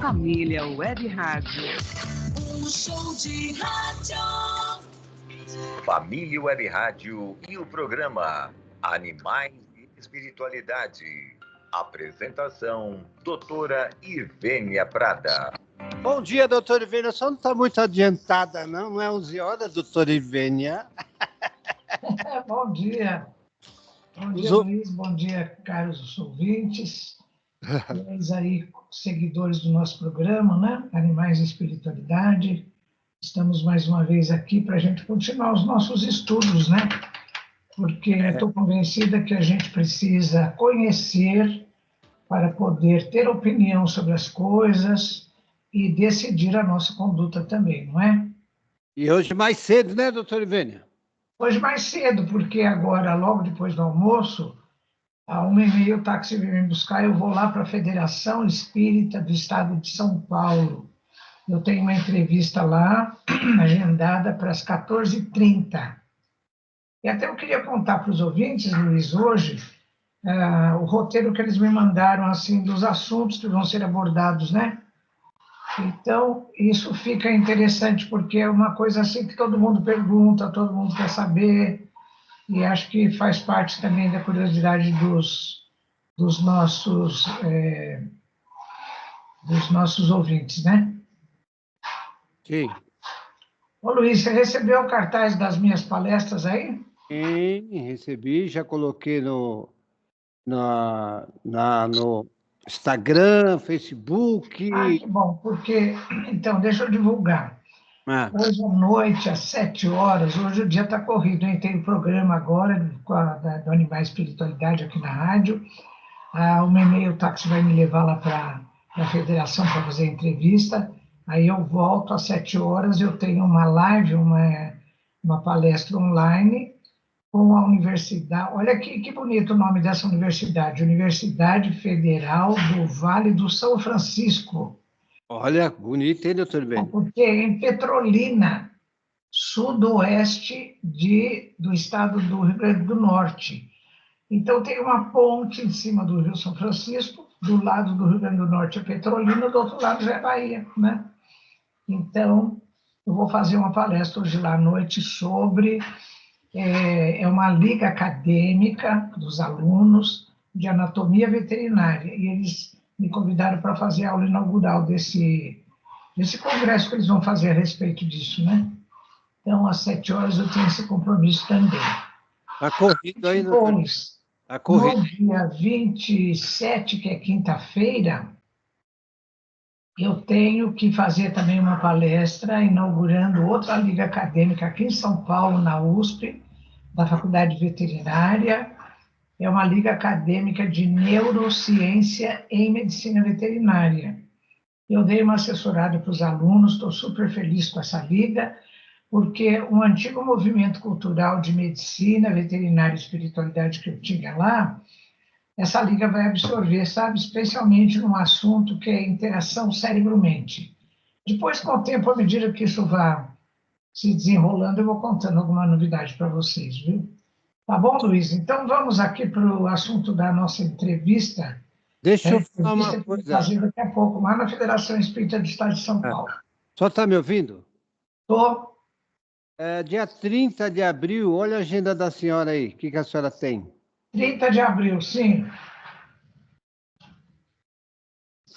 Família Web Rádio. Um show de rádio. Família Web Rádio e o programa Animais e Espiritualidade. Apresentação, doutora Ivênia Prada. Bom dia, doutora Ivênia. Só não está muito adiantada, não? Não é 11 horas, doutora Ivênia? Bom dia. Bom dia, Luiz. Bom dia, caros ouvintes. Eis aí, seguidores do nosso programa, né? Animais e Espiritualidade. Estamos mais uma vez aqui para a gente continuar os nossos estudos, né? Porque estou convencida que a gente precisa conhecer para poder ter opinião sobre as coisas e decidir a nossa conduta também, não é? E hoje mais cedo, né, doutora Ivênia? Hoje mais cedo, porque agora, logo depois do almoço, a 1h30 o táxi vem me buscar, eu vou lá para a Federação Espírita do Estado de São Paulo. Eu tenho uma entrevista lá, agendada para as 14h30. E até eu queria contar para os ouvintes, Luiz, hoje, o roteiro que eles me mandaram, assim, dos assuntos que vão ser abordados, né? Então, isso fica interessante, porque é uma coisa assim que todo mundo pergunta, todo mundo quer saber, e acho que faz parte também da curiosidade dos nossos ouvintes, né? Sim. Ô, Luiz, você recebeu o cartaz das minhas palestras aí? Sim, recebi, já coloquei no Instagram, Facebook. Ah, que bom, porque... Então, deixa eu divulgar. Hoje à noite, às 7 horas, hoje o dia está corrido, hein? Tem o programa agora do Animais e Espiritualidade aqui na rádio. A 1h30 o táxi vai me levar lá para a federação para fazer a entrevista. Aí eu volto às 7 horas, eu tenho uma live, uma palestra online com a universidade. Olha que bonito o nome dessa universidade, Universidade Federal do Vale do São Francisco. Olha, bonito, hein, doutor Ivênia? Porque é em Petrolina, sudoeste do estado do Rio Grande do Norte. Então, tem uma ponte em cima do Rio São Francisco, do lado do Rio Grande do Norte é Petrolina, do outro lado já é Bahia, né? Então, eu vou fazer uma palestra hoje lá à noite sobre... É uma liga acadêmica dos alunos de anatomia veterinária, e eles me convidaram para fazer a aula inaugural desse congresso que eles vão fazer a respeito disso, né? Então, às 7 horas eu tenho esse compromisso também. Está corrido aí, Depois, tá corrido. no dia 27, que é quinta-feira, eu tenho que fazer também uma palestra inaugurando outra liga acadêmica aqui em São Paulo, na USP, da Faculdade Veterinária. É uma liga acadêmica de neurociência em medicina veterinária. Eu dei uma assessorada para os alunos, estou super feliz com essa liga, porque um antigo movimento cultural de medicina veterinária e espiritualidade que eu tinha lá, essa liga vai absorver, sabe, especialmente num assunto que é interação cérebro-mente. Depois, com o tempo, à medida que isso vai se desenrolando, eu vou contando alguma novidade para vocês, viu? Tá bom, Luiz? Então, vamos aqui para o assunto da nossa entrevista. Deixa eu falar uma Que eu vou coisa. fazer daqui a pouco, lá na Federação Espírita do Estado de São Paulo. Só está me ouvindo? Tô. Dia 30 de abril, olha a agenda da senhora aí. O que a senhora tem? 30 de abril, sim. O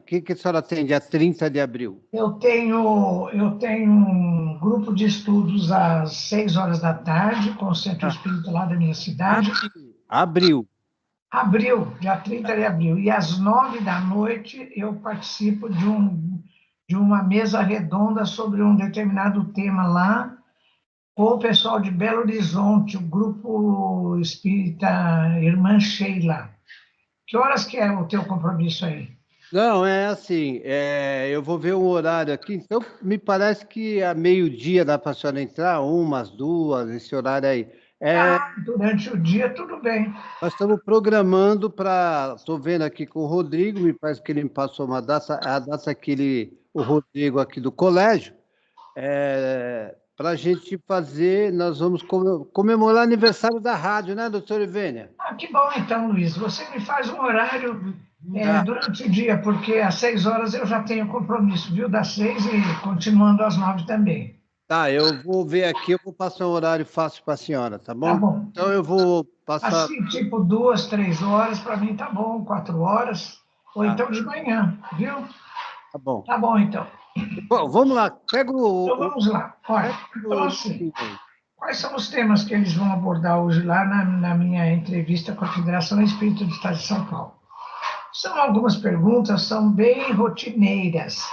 que a senhora tem dia 30 de abril? Eu tenho um grupo de estudos às 6 horas da tarde, com o Centro Espírita lá da minha cidade. Abril. Abril, dia 30 de abril. E às 9 da noite eu participo de uma mesa redonda sobre um determinado tema lá, com o pessoal de Belo Horizonte, o grupo espírita Irmã Sheila. Que horas que é o teu compromisso aí? Não, é assim, eu vou ver o horário aqui, então me parece que a meio-dia dá para a senhora entrar, umas, duas, esse horário aí. Durante o dia, tudo bem. Nós estamos programando para... Estou vendo aqui com o Rodrigo, me parece que ele me passou uma data, a data que o Rodrigo aqui do colégio, para a gente fazer, nós vamos comemorar o aniversário da rádio, né, doutora Ivênia? Que bom então, Luiz. Você me faz um horário Durante o dia, porque às 6 horas eu já tenho compromisso, viu? Das 6 e continuando às 9 também. Tá, eu vou ver aqui, eu vou passar um horário fácil para a senhora, tá bom? Tá bom. Então eu vou passar. Assim, tipo 2, 3 horas, para mim tá bom, 4 horas, ou Tá. então de manhã, viu? Tá bom. Tá bom, então. Bom, vamos lá, pega Então vamos lá. Olha, então assim, quais são os temas que eles vão abordar hoje lá na minha entrevista com a Federação Espírita do Estado de São Paulo? São algumas perguntas, são bem rotineiras.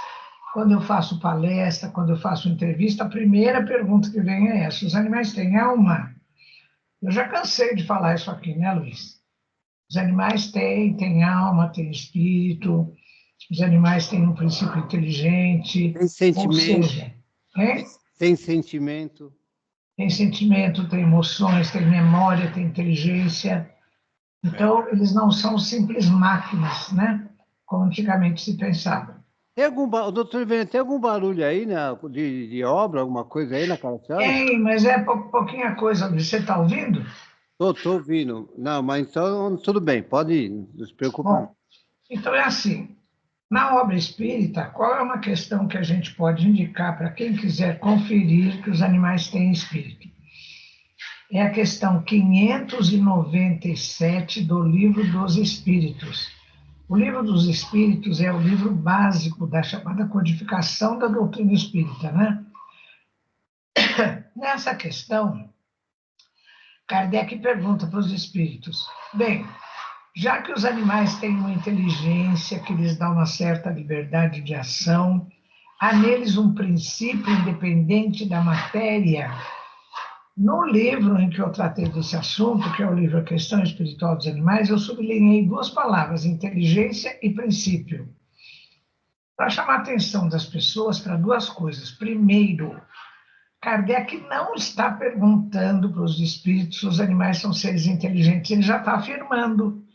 Quando eu faço palestra, quando eu faço entrevista, a primeira pergunta que vem é essa: os animais têm alma? Eu já cansei de falar isso aqui, né, Luiz? Os animais têm alma, têm espírito, os animais têm um princípio inteligente. Tem sentimento. Ou seja, tem sentimento. Tem sentimento, tem emoções, tem memória, tem inteligência. Então, eles não são simples máquinas, né? Como antigamente se pensava. Doutor Ivênia, tem algum barulho aí, né, de obra, alguma coisa aí na casa da senhora? Tem, mas é pouquinha coisa. Você está ouvindo? Estou ouvindo. Não, mas então tudo bem, pode ir, não se preocupe. Bom, então é assim. Na obra espírita, qual é uma questão que a gente pode indicar para quem quiser conferir que os animais têm espírito? É a questão 597 do Livro dos Espíritos. O Livro dos Espíritos é o livro básico da chamada codificação da doutrina espírita, né? Nessa questão, Kardec pergunta para os espíritos: bem, já que os animais têm uma inteligência que lhes dá uma certa liberdade de ação, há neles um princípio independente da matéria? No livro em que eu tratei desse assunto, que é o livro A Questão Espiritual dos Animais, eu sublinhei 2 palavras: inteligência e princípio, para chamar a atenção das pessoas para 2 coisas. Primeiro, Kardec não está perguntando para os espíritos se os animais são seres inteligentes, ele já está afirmando,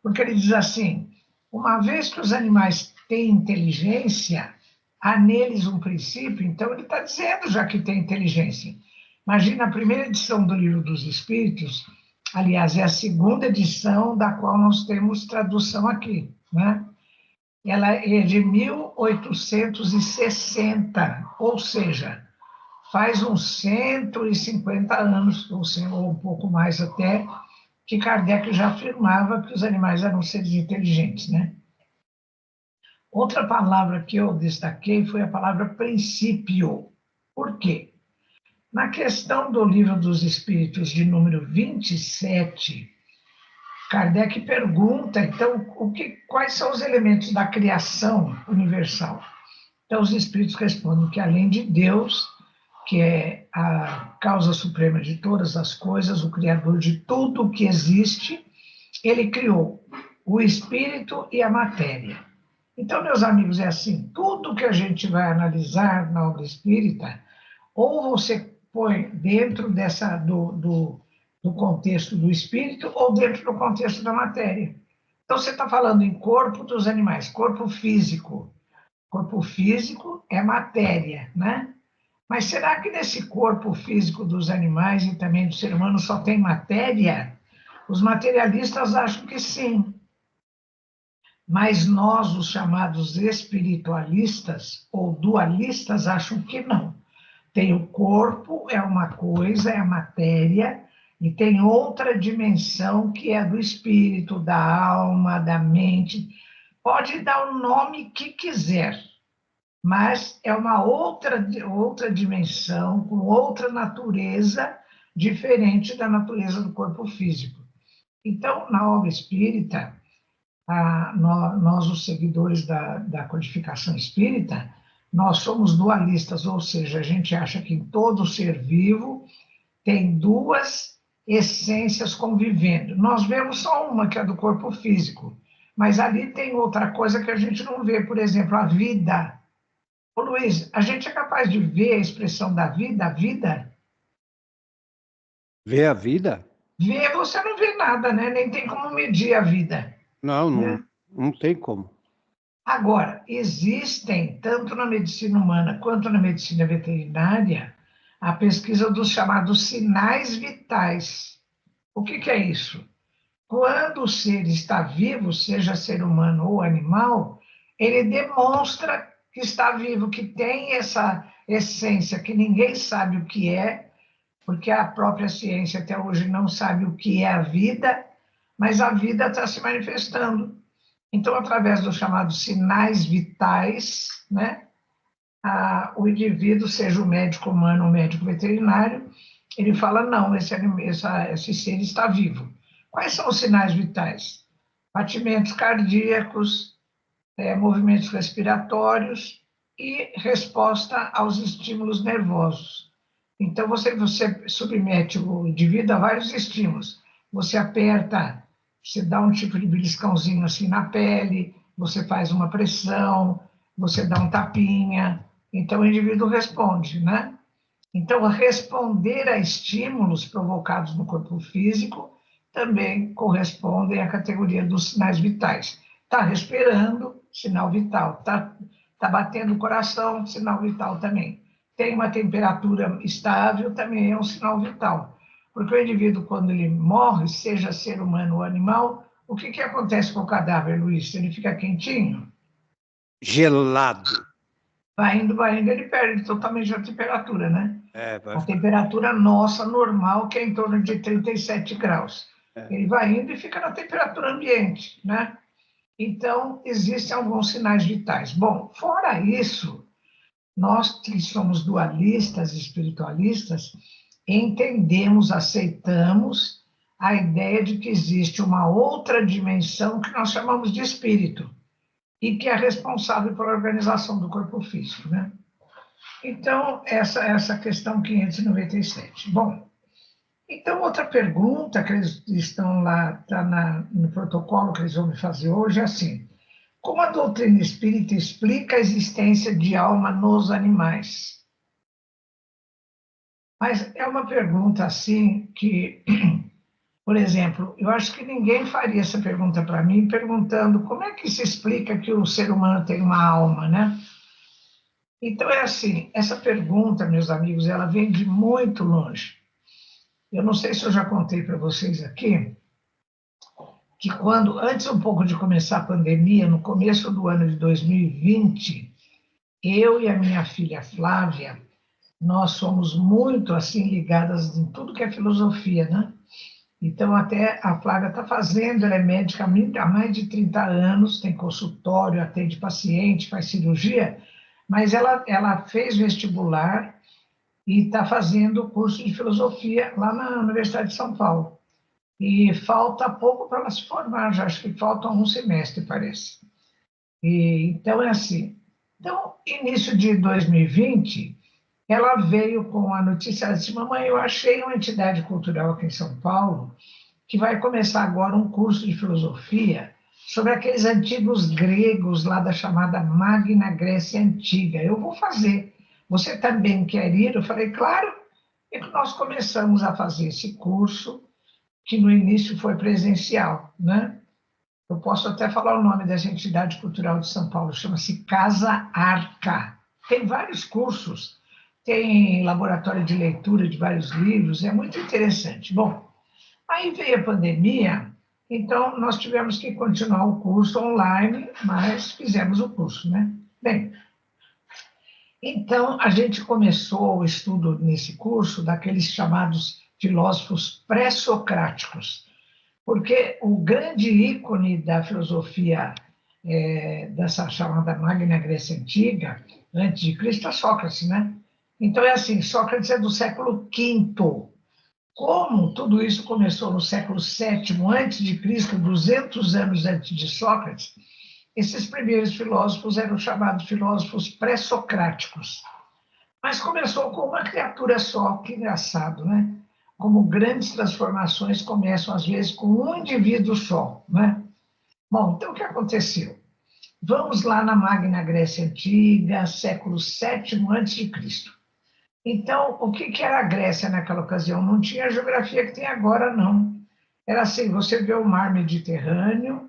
porque ele diz assim: uma vez que os animais têm inteligência, há neles um princípio, então ele está dizendo já que tem inteligência. Imagina, a primeira edição do Livro dos Espíritos, aliás, é a segunda edição da qual nós temos tradução aqui, né? Ela é de 1860, ou seja, faz uns 150 anos, ou um pouco mais até, que Kardec já afirmava que os animais eram seres inteligentes, né? Outra palavra que eu destaquei foi a palavra princípio. Por quê? Na questão do Livro dos Espíritos, de número 27, Kardec pergunta, então, quais são os elementos da criação universal? Então, os Espíritos respondem que, além de Deus, que é a causa suprema de todas as coisas, o Criador de tudo o que existe, ele criou o Espírito e a matéria. Então, meus amigos, é assim: tudo que a gente vai analisar na obra espírita, ou você põe dentro do contexto do espírito ou dentro do contexto da matéria. Então, você está falando em corpo dos animais, corpo físico. Corpo físico é matéria, né? Mas será que nesse corpo físico dos animais e também do ser humano só tem matéria? Os materialistas acham que sim. Mas nós, os chamados espiritualistas ou dualistas, acham que não. Tem o corpo, é uma coisa, é a matéria, e tem outra dimensão que é do espírito, da alma, da mente. Pode dar o nome que quiser, mas é uma outra dimensão, com outra natureza, diferente da natureza do corpo físico. Então, na obra espírita, nós, os seguidores da codificação espírita, nós somos dualistas, ou seja, a gente acha que em todo ser vivo tem 2 essências convivendo. Nós vemos só uma, que é do corpo físico, mas ali tem outra coisa que a gente não vê, por exemplo, a vida. Ô Luiz, a gente é capaz de ver a expressão da vida, a vida? Ver a vida? Ver, você não vê nada, né? Nem tem como medir a vida. Não tem como. Agora, existem, tanto na medicina humana quanto na medicina veterinária, a pesquisa dos chamados sinais vitais. O que é isso? quando o ser está vivo, seja ser humano ou animal, ele demonstra que está vivo, que tem essa essência que ninguém sabe o que é, porque a própria ciência até hoje não sabe o que é a vida, mas a vida está se manifestando. Então, através dos chamados sinais vitais, né, o indivíduo, seja o médico humano ou o médico veterinário, ele fala, não, esse ser está vivo. Quais são os sinais vitais? Batimentos cardíacos, movimentos respiratórios e resposta aos estímulos nervosos. Então, você submete o indivíduo a vários estímulos. Você aperta, você dá um tipo de beliscãozinho assim na pele, você faz uma pressão, você dá um tapinha, então o indivíduo responde, né? Então, responder a estímulos provocados no corpo físico também correspondem à categoria dos sinais vitais. Está respirando, sinal vital. Está batendo o coração, sinal vital também. Tem uma temperatura estável, também é um sinal vital. Porque o indivíduo, quando ele morre, seja ser humano ou animal, o que acontece com o cadáver, Luiz? Ele fica quentinho? Gelado. Vai indo, ele perde totalmente a temperatura, né? Vai a temperatura nossa, normal, que é em torno de 37 graus. Ele vai indo e fica na temperatura ambiente, né? Então, existem alguns sinais vitais. Bom, fora isso, nós que somos dualistas, espiritualistas, entendemos, aceitamos a ideia de que existe uma outra dimensão que nós chamamos de espírito e que é responsável pela organização do corpo físico, né? Então, essa questão 597. Bom, então, outra pergunta que eles estão lá, está no protocolo que eles vão me fazer hoje, é assim: como a doutrina espírita explica a existência de alma nos animais? Mas é uma pergunta assim que, por exemplo, eu acho que ninguém faria essa pergunta para mim perguntando como é que se explica que o ser humano tem uma alma, né? Então, é assim, essa pergunta, meus amigos, ela vem de muito longe. Eu não sei se eu já contei para vocês aqui, que antes um pouco de começar a pandemia, no começo do ano de 2020, eu e a minha filha Flávia, nós somos muito, assim, ligadas em tudo que é filosofia, né? Então, até a Flávia está fazendo, ela é médica há mais de 30 anos, tem consultório, atende paciente, faz cirurgia, mas ela fez vestibular e está fazendo o curso de filosofia lá na Universidade de São Paulo. E falta pouco para ela se formar, já acho que falta um semestre, parece. Então, é assim. Então, início de 2020, ela veio com a notícia, ela disse, mamãe, eu achei uma entidade cultural aqui em São Paulo que vai começar agora um curso de filosofia sobre aqueles antigos gregos lá da chamada Magna Grécia Antiga. Eu vou fazer. Você também quer ir? Eu falei, claro. E nós começamos a fazer esse curso, que no início foi presencial, né? Eu posso até falar o nome dessa entidade cultural de São Paulo, chama-se Casa Arca. Tem vários cursos, tem laboratório de leitura de vários livros, é muito interessante. Bom, aí veio a pandemia, então nós tivemos que continuar o curso online, mas fizemos o curso, né? Bem, então a gente começou o estudo nesse curso daqueles chamados filósofos pré-socráticos, porque o grande ícone da filosofia dessa chamada Magna Grécia Antiga, antes de Cristo, é Sócrates, né? Então é assim, Sócrates é do século V. Como tudo isso começou no século VII antes de Cristo, 200 anos antes de Sócrates, esses primeiros filósofos eram chamados filósofos pré-socráticos. Mas começou com uma criatura só, que engraçado, né? Como grandes transformações começam, às vezes, com um indivíduo só, né? Bom, então o que aconteceu? Vamos lá na Magna Grécia Antiga, século VII a.C. Então, o que era a Grécia naquela ocasião? Não tinha a geografia que tem agora, não. Era assim, você vê o mar Mediterrâneo,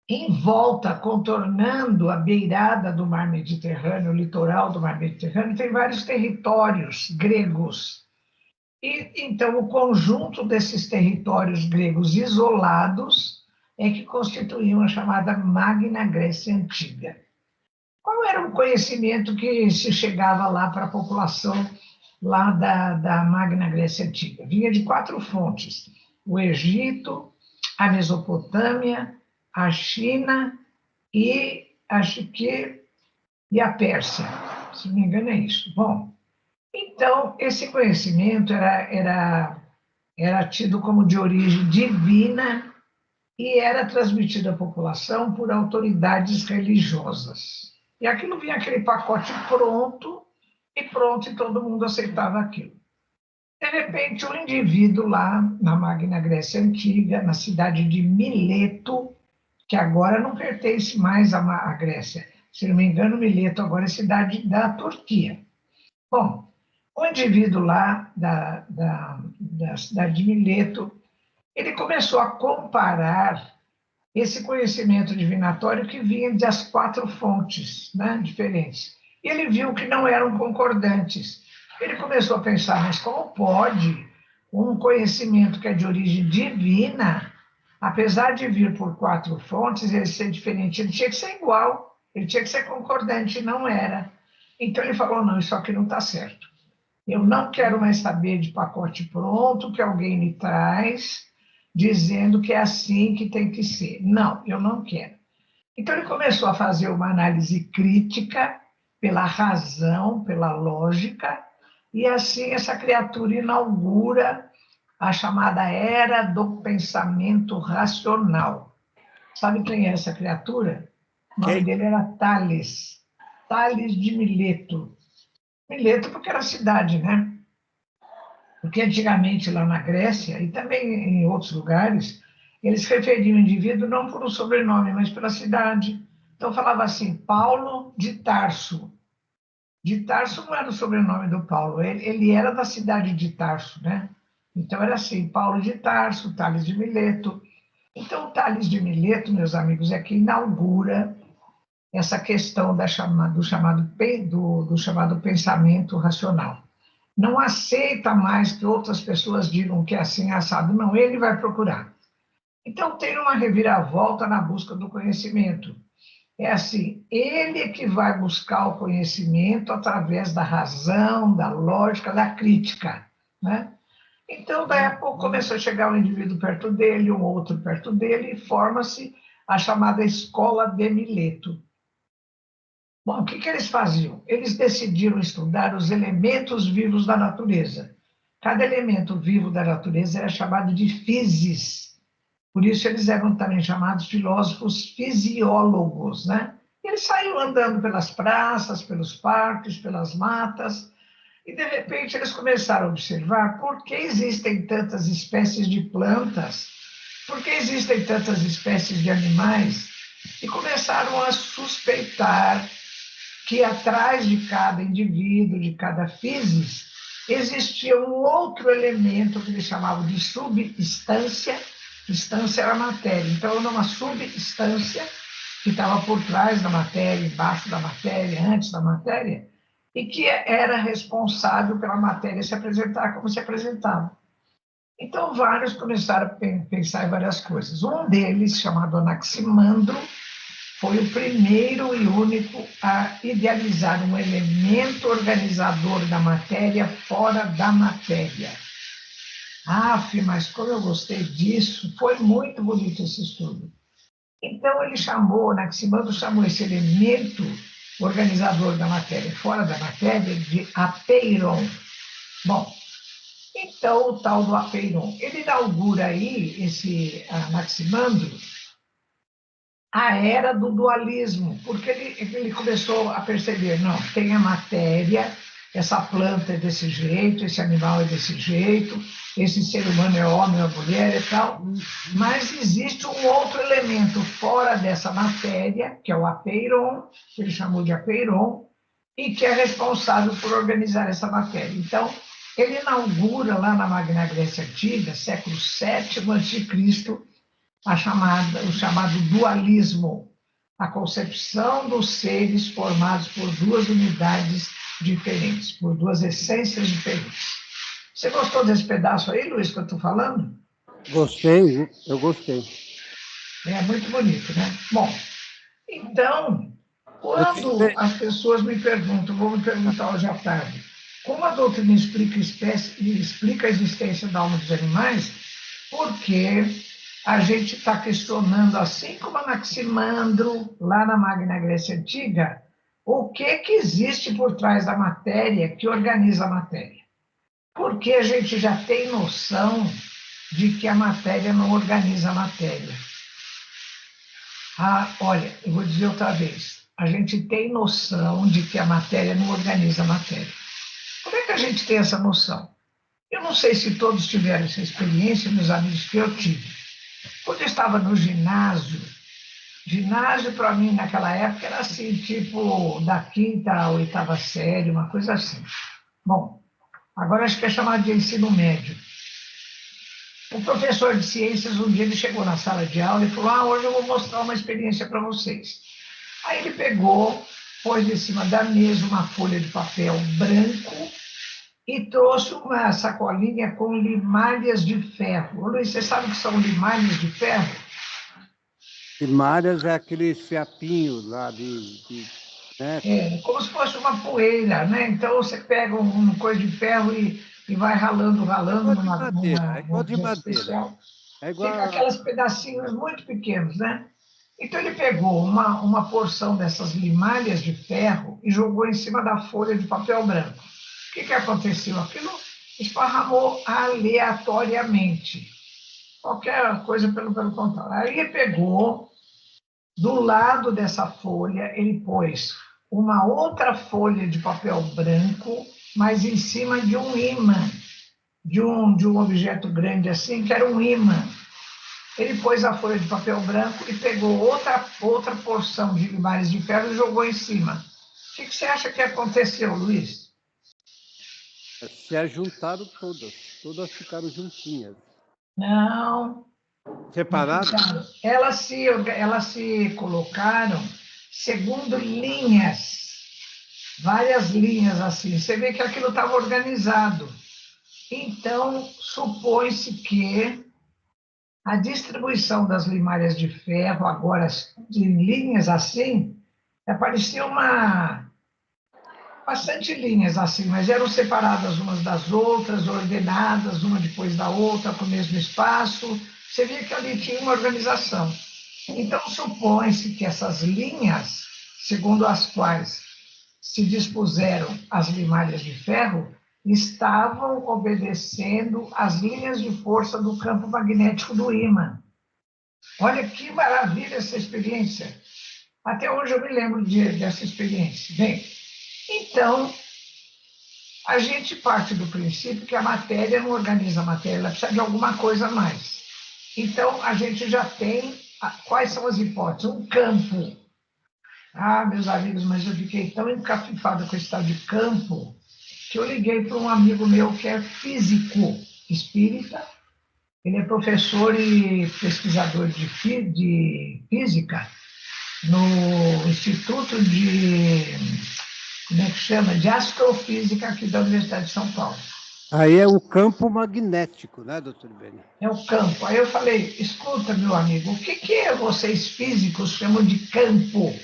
em volta, contornando a beirada do mar Mediterrâneo, o litoral do mar Mediterrâneo, tem vários territórios gregos. E, então, o conjunto desses territórios gregos isolados é que constituíam a chamada Magna Grécia Antiga. Qual era o conhecimento que se chegava lá para a população lá da Magna Grécia Antiga? Vinha de 4 fontes: o Egito, a Mesopotâmia, a China e acho que a Pérsia, se não me engano é isso. Bom, então esse conhecimento era tido como de origem divina e era transmitido à população por autoridades religiosas. E aquilo vinha aquele pacote pronto, e todo mundo aceitava aquilo. De repente, um indivíduo lá na Magna Grécia Antiga, na cidade de Mileto, que agora não pertence mais à Grécia, se não me engano, Mileto agora é cidade da Turquia. Bom, o indivíduo lá da cidade de Mileto, ele começou a comparar esse conhecimento divinatório que vinha das 4 fontes, né, diferentes. E ele viu que não eram concordantes. Ele começou a pensar, mas como pode um conhecimento que é de origem divina, apesar de vir por 4 fontes, ele ser diferente? Ele tinha que ser igual, ele tinha que ser concordante, e não era. Então ele falou, não, isso aqui não está certo. Eu não quero mais saber de pacote pronto que alguém me traz, dizendo que é assim que tem que ser. Não, eu não quero. Então, ele começou a fazer uma análise crítica pela razão, pela lógica, e assim essa criatura inaugura a chamada Era do Pensamento Racional. Sabe quem é essa criatura? O nome dele era Tales, Tales de Mileto. Mileto porque era cidade, né? Porque antigamente lá na Grécia, e também em outros lugares, eles referiam o indivíduo não por um sobrenome, mas pela cidade. Então falava assim, Paulo de Tarso. De Tarso não era o sobrenome do Paulo, ele era da cidade de Tarso, né? Então era assim, Paulo de Tarso, Tales de Mileto. Então o Tales de Mileto, meus amigos, é que inaugura essa questão do chamado pensamento racional. Não aceita mais que outras pessoas digam que é assim, assado. Não, ele vai procurar. Então, tem uma reviravolta na busca do conhecimento. É assim, ele é que vai buscar o conhecimento através da razão, da lógica, da crítica, né? Então, daí a pouco começou a chegar um indivíduo perto dele, um outro perto dele, e forma-se a chamada Escola de Mileto. Bom, o que eles faziam? Eles decidiram estudar os elementos vivos da natureza. Cada elemento vivo da natureza era chamado de physis. Por isso eles eram também chamados filósofos fisiólogos, né? Eles saíam andando pelas praças, pelos parques, pelas matas, e de repente eles começaram a observar por que existem tantas espécies de plantas, por que existem tantas espécies de animais, e começaram a suspeitar que atrás de cada indivíduo, de cada physis, existia um outro elemento que eles chamavam de substância. Substância era matéria, então era uma substância que estava por trás da matéria, embaixo da matéria, antes da matéria, e que era responsável pela matéria se apresentar como se apresentava. Então, vários começaram a pensar em várias coisas. Um deles, chamado Anaximandro, foi o primeiro e único a idealizar um elemento organizador da matéria fora da matéria. Mas como eu gostei disso, foi muito bonito esse estudo. Então, Anaximandro chamou esse elemento organizador da matéria fora da matéria de apeiron. Bom, então o tal do apeiron, ele inaugura aí, esse Anaximandro, a era do dualismo, porque ele começou a perceber, não, tem a matéria, essa planta é desse jeito, esse animal é desse jeito, esse ser humano é homem ou mulher e tal, mas existe um outro elemento fora dessa matéria, que é o apeiron, que ele chamou de apeiron, e que é responsável por organizar essa matéria. Então, ele inaugura lá na Magna Grécia Antiga, século VII a.C., o chamado dualismo, a concepção dos seres formados por duas unidades diferentes, por duas essências diferentes. Você gostou desse pedaço aí, Luiz, que eu estou falando? Gostei, eu gostei. É muito bonito, né? Bom, então, quando as pessoas me perguntam, vão me perguntar hoje à tarde, como a doutrina explica a existência da alma dos animais, porque a gente está questionando, assim como Anaximandro, lá na Magna Grécia Antiga, o que existe por trás da matéria que organiza a matéria. Porque a gente já tem noção de que a matéria não organiza a matéria. Olha, eu vou dizer outra vez. A gente tem noção de que a matéria não organiza a matéria. Como é que a gente tem essa noção? Eu não sei se todos tiveram essa experiência, meus amigos, que eu tive. Quando eu estava no ginásio para mim naquela época era assim, tipo da 5ª à 8ª série, uma coisa assim. Bom, agora acho que é chamado de ensino médio. O professor de ciências, um dia ele chegou na sala de aula e falou, hoje eu vou mostrar uma experiência para vocês. Aí ele pegou, pôs em cima da mesa uma folha de papel branco e trouxe uma sacolinha com limalhas de ferro. Ô, Luiz, você sabe o que são limalhas de ferro? Limalhas é aquele fiapinho lá né? É, como se fosse uma poeira, né? Então você pega uma coisa de ferro e vai ralando É igual de objeto madeira. especial. É igual Fica aqueles pedacinhos muito pequenos, né? Então ele pegou uma porção dessas limalhas de ferro e jogou em cima da folha de papel branco. O que aconteceu? Aquilo esparramou aleatoriamente. Qualquer coisa pelo contrário. Aí ele pegou, do lado dessa folha, ele pôs uma outra folha de papel branco, mas em cima de um ímã, de um objeto grande assim, que era um ímã. Ele pôs a folha de papel branco e pegou outra porção de limalhas de ferro e jogou em cima. O que você acha que aconteceu, Luiz? Se ajuntaram todas ficaram juntinhas. Não. Separadas? Elas se colocaram segundo linhas, várias linhas assim. Você vê que aquilo estava organizado. Então, supõe-se que a distribuição das limalhas de ferro, agora de linhas assim, parecia bastante linhas assim, mas eram separadas umas das outras, ordenadas, uma depois da outra, para o mesmo espaço. Você via que ali tinha uma organização. Então, supõe-se que essas linhas, segundo as quais se dispuseram as limalhas de ferro, estavam obedecendo às linhas de força do campo magnético do ímã. Olha que maravilha essa experiência. Até hoje eu me lembro dessa experiência. Bem, então, a gente parte do princípio que a matéria não organiza a matéria, ela precisa de alguma coisa a mais. Então, a gente já tem quais são as hipóteses? Um campo. Meus amigos, mas eu fiquei tão encafifado com esse tal de campo que eu liguei para um amigo meu que é físico espírita. Ele é professor e pesquisador de física no Instituto de Astrofísica aqui da Universidade de São Paulo. Aí é o campo magnético, né, doutor Vênia? É o campo. Aí eu falei, escuta, meu amigo, o que vocês físicos chamam de campo?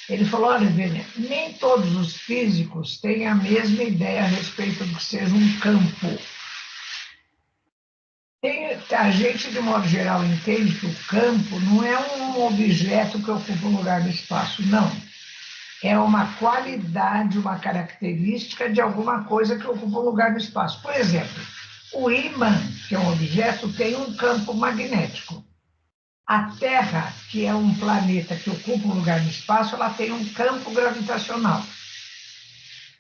Ele falou, olha, Vênia, nem todos os físicos têm a mesma ideia a respeito do que seja um campo. A gente, de modo geral, entende que o campo não é um objeto que ocupa um lugar no espaço, não. É uma qualidade, uma característica de alguma coisa que ocupa um lugar no espaço. Por exemplo, o ímã, que é um objeto, tem um campo magnético. A Terra, que é um planeta que ocupa um lugar no espaço, ela tem um campo gravitacional.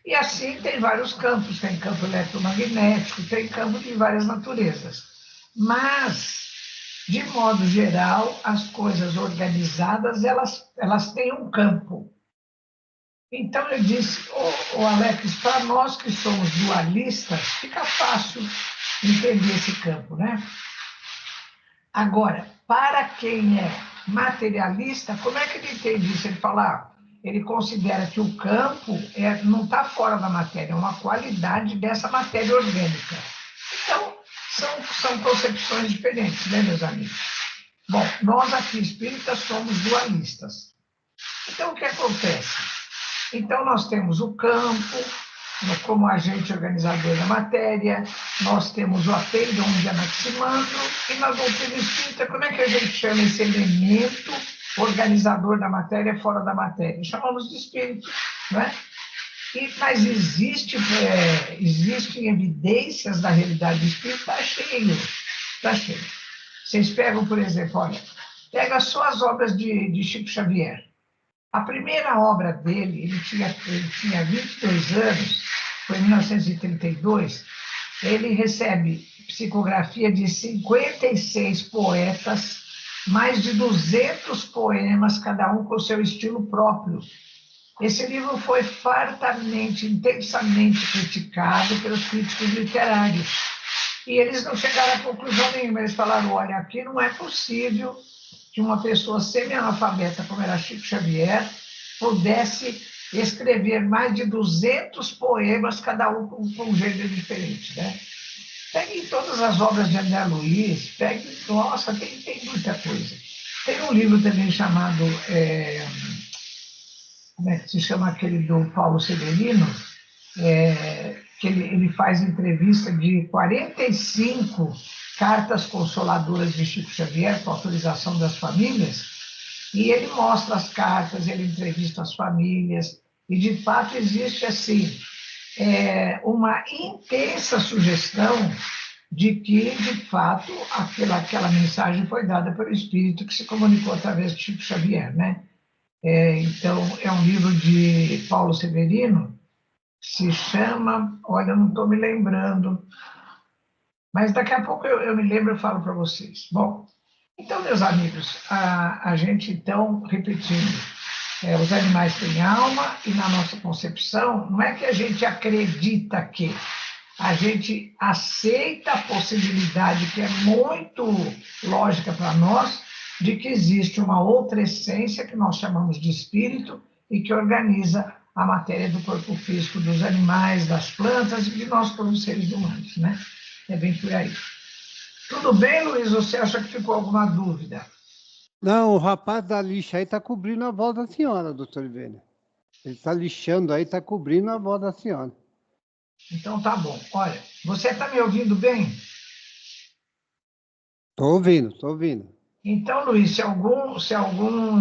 E assim tem vários campos, tem campo eletromagnético, tem campo de várias naturezas. Mas, de modo geral, as coisas organizadas, elas têm um campo. Então, eu disse, Alex, para nós que somos dualistas, fica fácil entender esse campo, né? Agora, para quem é materialista, como é que ele entende isso? Ele fala, ele considera que o campo não está fora da matéria, é uma qualidade dessa matéria orgânica. Então, são concepções diferentes, né, meus amigos? Bom, nós aqui espíritas somos dualistas. Então, o que acontece? Então, nós temos o campo como agente organizador da matéria, nós temos o apego, onde é maximando, e na doutrina espírita, como é que a gente chama esse elemento organizador da matéria fora da matéria? Chamamos de espírito, não é? Mas existem evidências da realidade do espírito, está cheio, está cheio. Vocês pegam, por exemplo, olha, pega só as obras de Chico Xavier. A primeira obra dele, ele tinha 22 anos, foi em 1932, ele recebe psicografia de 56 poetas, mais de 200 poemas, cada um com seu estilo próprio. Esse livro foi fartamente, intensamente criticado pelos críticos literários. E eles não chegaram a conclusão nenhuma, eles falaram, olha, aqui não é possível que uma pessoa semi-analfabeta, como era Chico Xavier, pudesse escrever mais de 200 poemas, cada um com um gênero diferente, né? Peguem todas as obras de André Luiz, nossa, tem muita coisa. Tem um livro também chamado, como é que se chama aquele do Paulo Severino, que ele faz entrevista de 45 cartas consoladoras de Chico Xavier, com autorização das famílias, e ele mostra as cartas, ele entrevista as famílias, e de fato existe, assim, uma intensa sugestão de que, de fato, aquela mensagem foi dada pelo Espírito que se comunicou através de Chico Xavier, né? Então, é um livro de Paulo Severino, se chama, olha, eu não estou me lembrando, mas daqui a pouco eu me lembro e falo para vocês. Bom, então, meus amigos, a gente, então, repetindo, os animais têm alma e na nossa concepção, não é que a gente acredita que, a gente aceita a possibilidade, que é muito lógica para nós, de que existe uma outra essência que nós chamamos de espírito e que organiza a matéria do corpo físico dos animais, das plantas e de nós como seres humanos, né? É bem por aí. Tudo bem, Luiz? Você acha que ficou alguma dúvida? Não, o rapaz da lixa aí está cobrindo a voz da senhora, doutor Ivênia. Ele está lixando aí, está cobrindo a voz da senhora. Então tá bom. Olha, você está me ouvindo bem? Estou ouvindo. Então, Luiz, se algum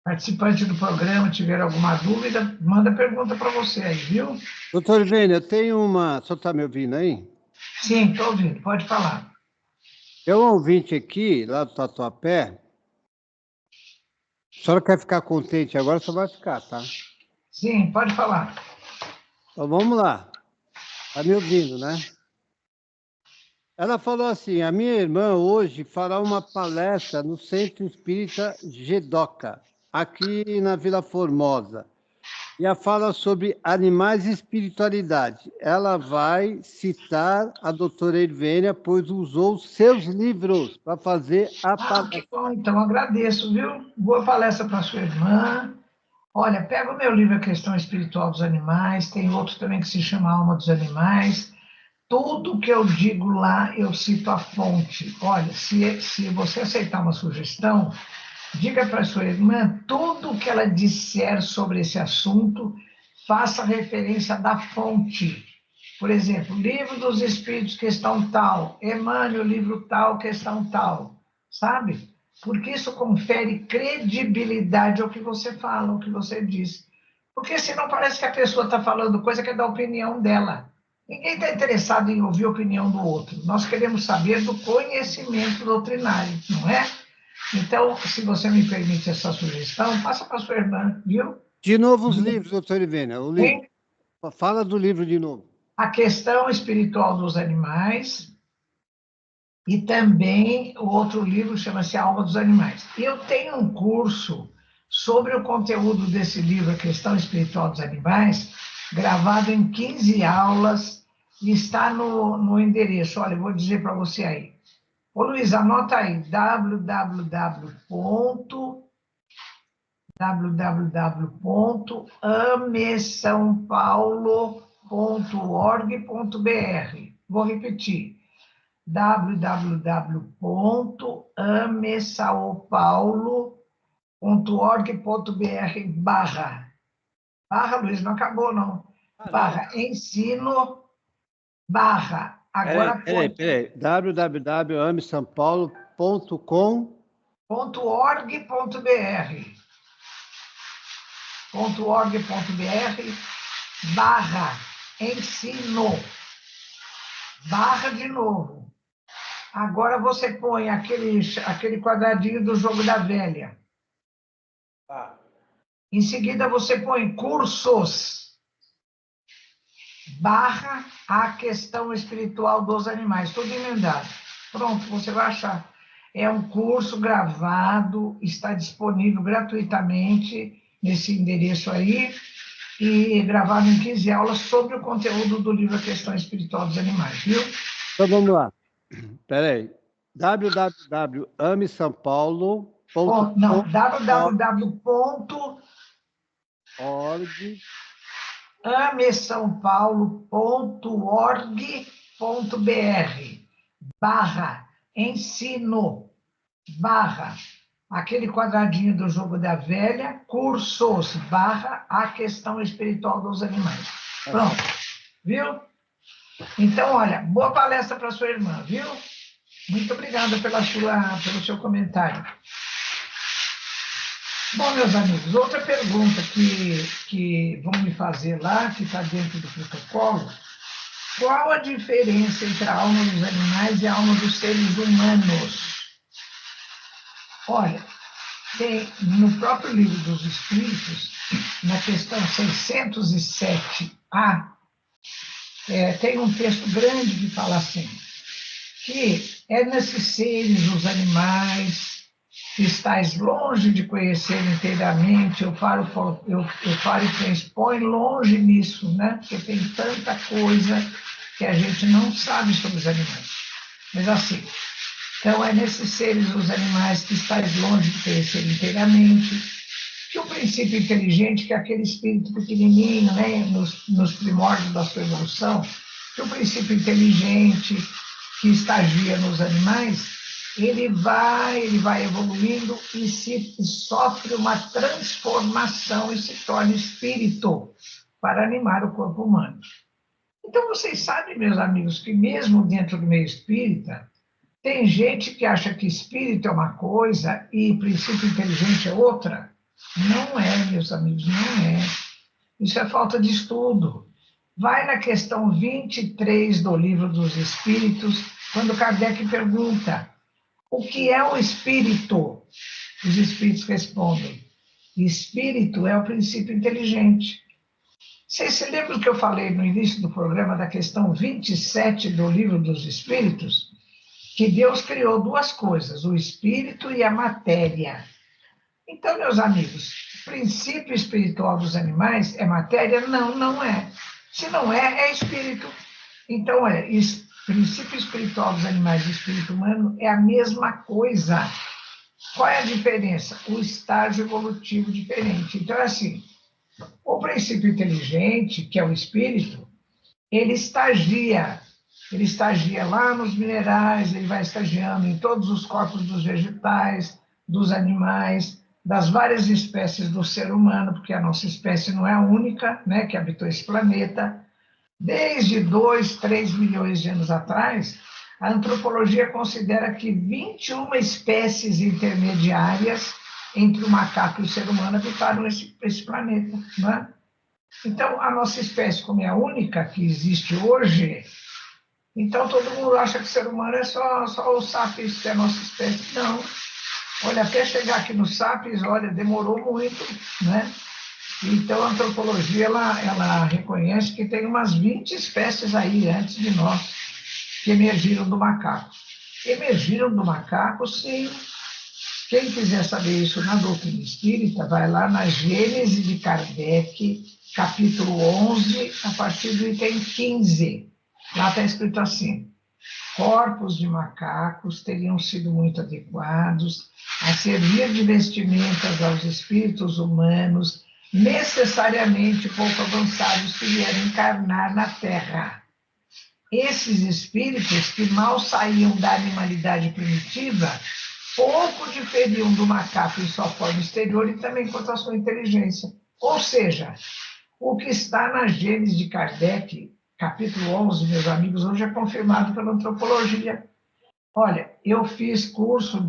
participante do programa tiver alguma dúvida, manda pergunta para você aí, viu? Doutor Ivênia, eu tenho uma... O senhor está me ouvindo aí? Sim, estou ouvindo, pode falar. Tem um ouvinte aqui, lá do Tatuapé. A senhora quer ficar contente agora, só vai ficar, tá? Sim, pode falar. Então vamos lá. Está me ouvindo, né? Ela falou assim, a minha irmã hoje fará uma palestra no Centro Espírita Gedoca, aqui na Vila Formosa. E ela fala sobre animais e espiritualidade. Ela vai citar a doutora Ivênia, pois usou seus livros para fazer a palestra. Que bom, então agradeço, viu? Boa palestra para sua irmã. Olha, pega o meu livro A Questão Espiritual dos Animais, tem outro também que se chama Alma dos Animais. Tudo que eu digo lá, eu cito a fonte. Olha, se você aceitar uma sugestão, diga para sua irmã tudo que ela disser sobre esse assunto, faça referência da fonte. Por exemplo, livro dos Espíritos, questão tal, Emmanuel, livro tal, questão tal, sabe? Porque isso confere credibilidade ao que você fala, ao que você diz. Porque senão parece que a pessoa está falando coisa que é da opinião dela. Ninguém está interessado em ouvir a opinião do outro. Nós queremos saber do conhecimento doutrinário, não é? Então, se você me permite essa sugestão, passa para sua irmã, viu? De novo os livros, doutor Ivênia. O livro. Fala do livro de novo. A Questão Espiritual dos Animais e também o outro livro chama-se Alma dos Animais. E eu tenho um curso sobre o conteúdo desse livro, A Questão Espiritual dos Animais, gravado em 15 aulas e está no endereço. Olha, eu vou dizer para você aí. Ô, Luiz, anota aí, www.amesaopaulo.org.br. Vou repetir. www.amesaopaulo.org.br barra, Luiz, não acabou, não. Barra ensino, barra. Agora peraí. www.amesaopaulo.com .org.br barra ensino, barra de novo. Agora você põe aquele quadradinho do jogo da velha. Em seguida você põe cursos, barra a questão espiritual dos animais, tudo emendado. Pronto, você vai achar. É um curso gravado, está disponível gratuitamente nesse endereço aí, e gravado em 15 aulas sobre o conteúdo do livro A Questão Espiritual dos Animais, viu? Então vamos lá. Peraí. www.amesaopaulo.com Não, www.amesaopaulo.org.br barra ensino, barra aquele quadradinho do jogo da velha, cursos, barra a questão espiritual dos animais. Pronto, viu? Então, olha, boa palestra para sua irmã, viu? Muito obrigada pelo seu comentário. Bom, meus amigos, outra pergunta que vão me fazer lá, que está dentro do protocolo: qual a diferença entre a alma dos animais e a alma dos seres humanos? Olha, tem no próprio Livro dos Espíritos, na questão 607A, tem um texto grande que fala assim, que é nesses seres, os animais, que estáis longe de conhecer inteiramente, eu paro e penso, põe longe nisso, né? Porque tem tanta coisa que a gente não sabe sobre os animais. Mas assim, então é nesses seres, os animais, que estáis longe de conhecer inteiramente, que o princípio inteligente, que é aquele espírito pequenininho, né, nos primórdios da sua evolução, que o princípio inteligente que estagia nos animais, ele vai evoluindo e sofre uma transformação e se torna espírito para animar o corpo humano. Então, vocês sabem, meus amigos, que mesmo dentro do meio espírita, tem gente que acha que espírito é uma coisa e princípio inteligente é outra. Não é, meus amigos, não é. Isso é falta de estudo. Vai na questão 23 do Livro dos Espíritos, quando Kardec pergunta: o que é o espírito? Os espíritos respondem: espírito é o princípio inteligente. Vocês se lembram que eu falei no início do programa da questão 27 do Livro dos Espíritos? Que Deus criou duas coisas, o espírito e a matéria. Então, meus amigos, o princípio espiritual dos animais é matéria? Não, não é. Se não é, é espírito. Então, princípio espiritual dos animais e espírito humano é a mesma coisa. Qual é a diferença? O estágio evolutivo diferente. Então, é assim, o princípio inteligente, que é o espírito, ele estagia lá nos minerais, ele vai estagiando em todos os corpos dos vegetais, dos animais, das várias espécies do ser humano, porque a nossa espécie não é a única, né, que habitou esse planeta. Desde 2, 3 milhões de anos atrás, a antropologia considera que 21 espécies intermediárias entre o macaco e o ser humano habitaram esse planeta, não é? Então, a nossa espécie, como é a única que existe hoje, então todo mundo acha que o ser humano é só o sapiens, que é a nossa espécie. Não. Olha, até chegar aqui no sapiens, olha, demorou muito, né? Então, a antropologia, ela reconhece que tem umas 20 espécies aí, antes de nós, que emergiram do macaco. Emergiram do macaco, sim. Quem quiser saber isso na doutrina espírita, vai lá na Gênese de Kardec, capítulo 11, a partir do item 15. Lá está escrito assim: corpos de macacos teriam sido muito adequados a servir de vestimentas aos espíritos humanos necessariamente pouco avançados que vieram encarnar na Terra. Esses espíritos que mal saíam da animalidade primitiva, pouco diferiam do macaco em sua forma exterior e também quanto à sua inteligência. Ou seja, o que está na Gênese de Kardec, capítulo 11, meus amigos, hoje é confirmado pela antropologia. Olha, eu fiz curso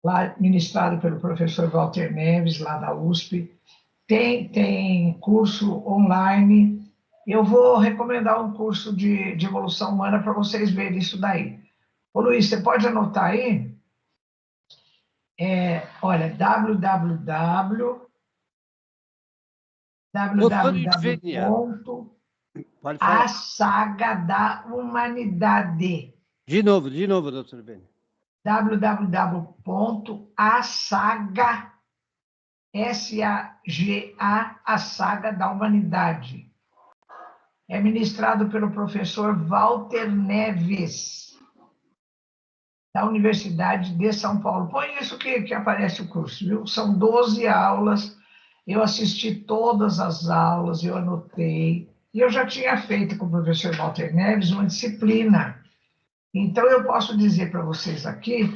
lá ministrado pelo professor Walter Neves, lá da USP, tem curso online. Eu vou recomendar um curso de evolução humana para vocês verem isso daí. Ô Luiz, você pode anotar aí? Olha, A Saga da Humanidade. De novo, doutor Ivênia. www.asaga, S-A-G-A, A Saga da Humanidade. É ministrado pelo professor Walter Neves, da Universidade de São Paulo. Põe isso que aparece o curso, viu? São 12 aulas, eu assisti todas as aulas, eu anotei, e eu já tinha feito com o professor Walter Neves uma disciplina. Então, eu posso dizer para vocês aqui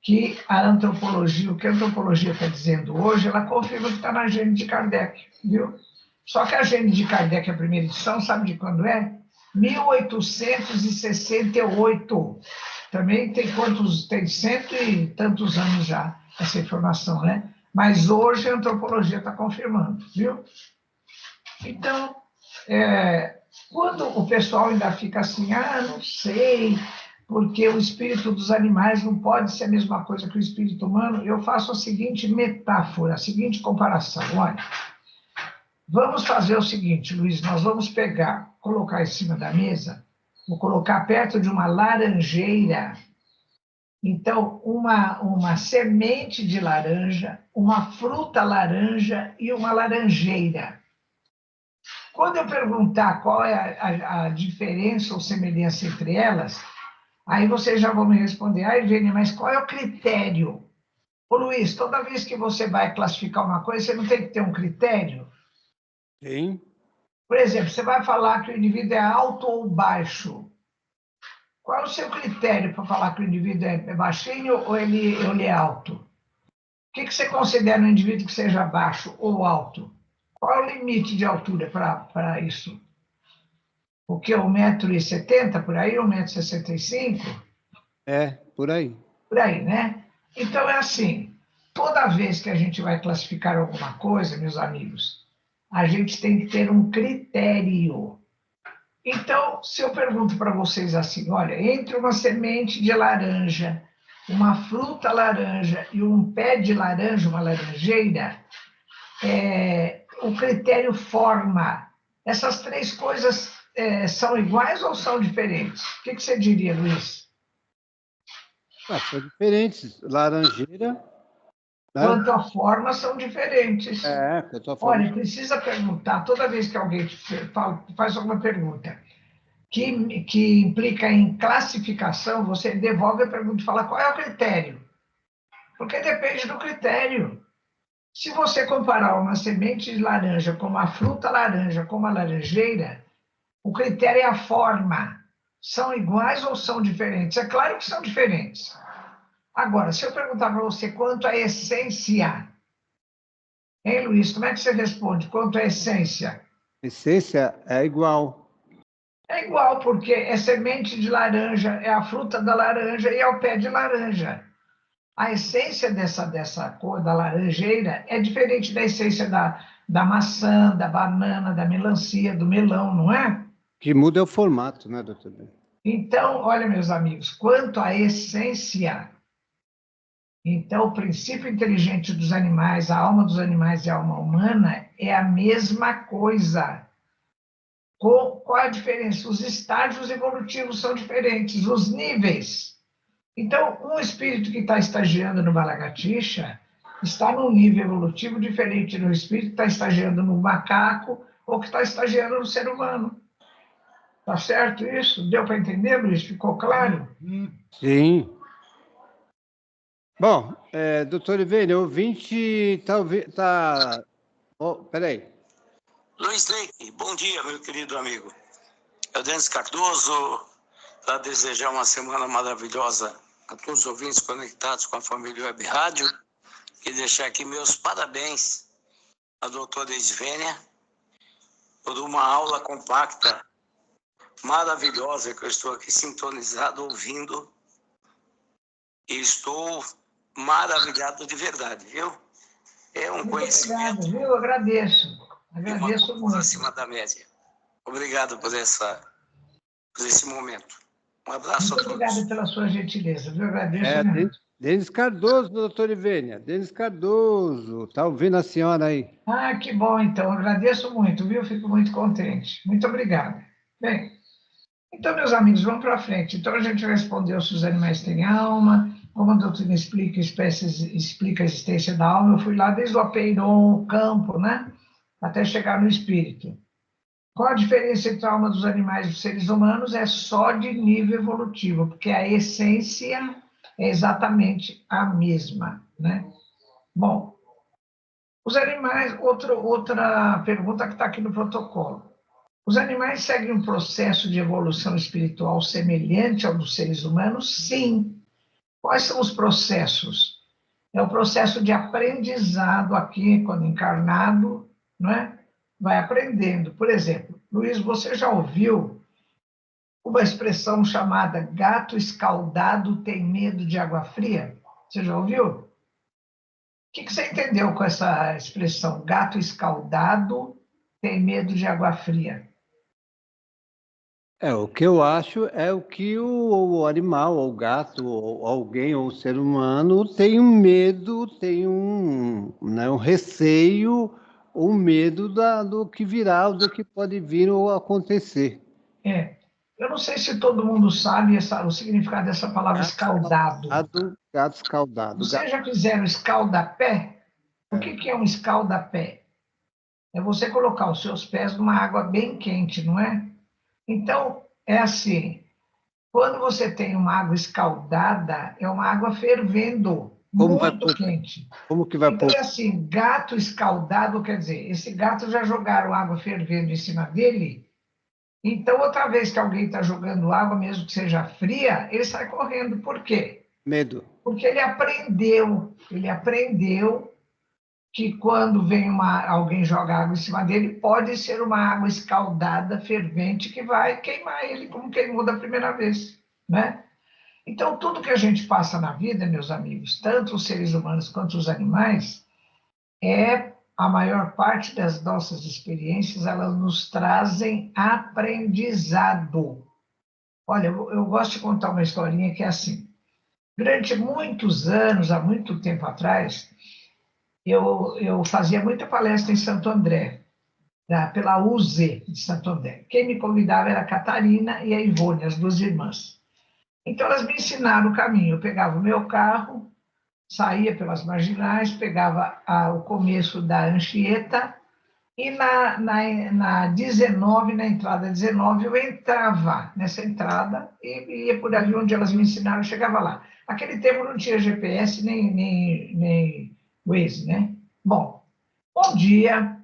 que a antropologia, o que a antropologia está dizendo hoje, ela confirma que está na Gênese de Kardec, viu? Só que a Gênese de Kardec, a primeira edição, sabe de quando é? 1868. Também tem cento e tantos anos já, essa informação, né? Mas hoje a antropologia está confirmando, viu? Então, quando o pessoal ainda fica assim, não sei, porque o espírito dos animais não pode ser a mesma coisa que o espírito humano, eu faço a seguinte metáfora, a seguinte comparação. Olha, vamos fazer o seguinte, Luiz, nós vamos colocar em cima da mesa, vou colocar perto de uma laranjeira. Então, uma semente de laranja, uma fruta laranja e uma laranjeira. Quando eu perguntar qual é a diferença ou semelhança entre elas, aí vocês já vão me responder, Ivênia, mas qual é o critério? Ô Luiz, toda vez que você vai classificar uma coisa, você não tem que ter um critério? Sim. Por exemplo, você vai falar que o indivíduo é alto ou baixo. Qual é o seu critério para falar que o indivíduo é baixinho ou ele é alto? O que você considera um indivíduo que seja baixo ou alto? Qual é o limite de altura para isso? O que? 1,70 m por aí? 1,65 m? Por aí. Por aí, né? Então, é assim, toda vez que a gente vai classificar alguma coisa, meus amigos, a gente tem que ter um critério. Então, se eu pergunto para vocês assim, olha, entre uma semente de laranja, uma fruta laranja e um pé de laranja, uma laranjeira, o critério forma. Essas três coisas são iguais ou são diferentes? O que você diria, Luiz? São diferentes. Laranjeira... né? Quanto à forma, são diferentes. Quanto à forma. Olha, precisa perguntar, toda vez que alguém faz alguma pergunta que implica em classificação, você devolve a pergunta e fala qual é o critério. Porque depende do critério. Se você comparar uma semente de laranja com uma fruta laranja com uma laranjeira, o critério é a forma. São iguais ou são diferentes? É claro que são diferentes. Agora, se eu perguntar para você quanto à essência, hein, Luiz, como é que você responde? Quanto à essência? Essência é igual. É igual, porque é semente de laranja, é a fruta da laranja e é o pé de laranja. A essência dessa cor da laranjeira é diferente da essência da maçã, da banana, da melancia, do melão, não é? Que muda é o formato, né, doutor? Então, olha, meus amigos, quanto à essência, então o princípio inteligente dos animais, a alma dos animais e a alma humana é a mesma coisa. Qual a diferença? Os estágios evolutivos são diferentes, os níveis. Então, um espírito que está estagiando numa lagartixa está num nível evolutivo diferente do espírito que está estagiando no macaco ou que está estagiando no ser humano. Tá certo isso? Deu para entender, Luiz? Ficou claro? Sim. Bom, doutor Ivênia, o ouvinte tá... Oh, peraí. Luiz Leite, bom dia, meu querido amigo. É o Denis Cardoso, para desejar uma semana maravilhosa a todos os ouvintes conectados com a família Web Rádio e deixar aqui meus parabéns à doutora Isvênia por uma aula compacta, maravilhosa, que eu estou aqui sintonizado, ouvindo, e estou maravilhado de verdade, viu? É um Muito conhecimento obrigado, viu? Agradeço. e uma Agradeço cultura muito. acima da média. Obrigado por esse momento. Um abraço Muito a todos. obrigado pela sua gentileza, viu? Agradeço mesmo. Denis Cardoso, doutor Ivênia. Denis Cardoso. Tá ouvindo a senhora aí? Ah, que bom, então. Agradeço muito, viu? Fico muito contente. Muito obrigado. Bem, então, meus amigos, vamos para frente. Então, a gente respondeu se os animais têm alma, como a doutrina explica, explica a existência da alma. Eu fui lá desde o apeiron, o campo, né? Até chegar no espírito. Qual a diferença entre a alma dos animais e dos seres humanos? É só de nível evolutivo, porque a essência é exatamente a mesma, né? Bom, os animais, outra pergunta que está aqui no protocolo. Os animais seguem um processo de evolução espiritual semelhante ao dos seres humanos? Sim. Quais são os processos? É o processo de aprendizado aqui, quando encarnado, não é? Vai aprendendo. Por exemplo, Luiz, você já ouviu uma expressão chamada gato escaldado tem medo de água fria? Você já ouviu? O que você entendeu com essa expressão? Gato escaldado tem medo de água fria. O que eu acho é o que o animal, ou o gato, ou alguém, ou o ser humano tem um medo, tem um receio, um medo do que virá, do que pode vir ou acontecer. Eu não sei se todo mundo sabe o significado dessa palavra escaldado. Gato escaldado. Vocês já fizeram escaldapé? O que é um escaldapé? É você colocar os seus pés numa água bem quente, não é? Então, é assim, quando você tem uma água escaldada, é uma água fervendo, muito quente. Como que vai então, é assim, gato escaldado, quer dizer, esse gato já jogaram água fervendo em cima dele, então, outra vez que alguém está jogando água, mesmo que seja fria, ele sai correndo. Por quê? Medo. Porque ele aprendeu que quando vem alguém joga água em cima dele, pode ser uma água escaldada, fervente, que vai queimar ele como queimou da primeira vez, né? Então, tudo que a gente passa na vida, meus amigos, tanto os seres humanos quanto os animais, a maior parte das nossas experiências, elas nos trazem aprendizado. Olha, eu gosto de contar uma historinha que é assim. Durante muitos anos, há muito tempo atrás, eu fazia muita palestra em Santo André, pela UZ de Santo André. Quem me convidava era a Catarina e a Ivone, as duas irmãs. Então, elas me ensinaram o caminho. Eu pegava o meu carro, saía pelas marginais, pegava o começo da Anchieta e na 19, na entrada 19, eu entrava nessa entrada e ia por ali onde elas me ensinaram, eu chegava lá. Naquele tempo não tinha GPS nem Waze, né? Bom, um dia